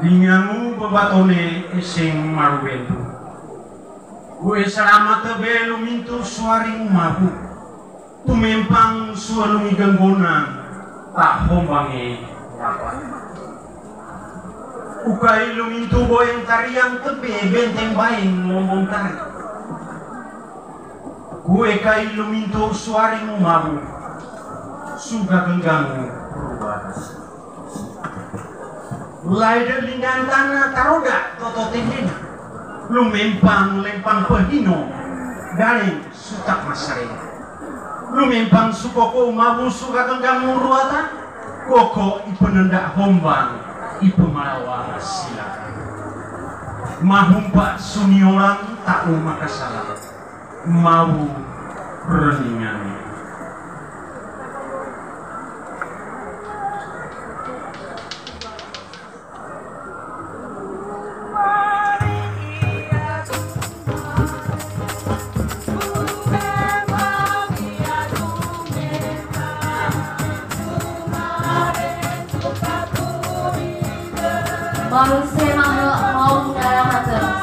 Lingangu bebatone eseng marubentu. Gue selama tebe lumintu suaring mabu. Tumempang sualungi ganggonan tak hombange lapan. Ukai lumintu boyang tariang tebe benteng baing lombong tari. Gue kai lumintu suaring mabu. Suga genggangu perubahan. Mulai dari linggan tanah taroda toto tendena lumempang lempang pehino garing sutak masare lumempang sukoko mabu suka genggang muruata koko ipenendak hombang ipemarawa silakan mahumpa suniolang tak makasalah mau reningan. Baru saya mau dalam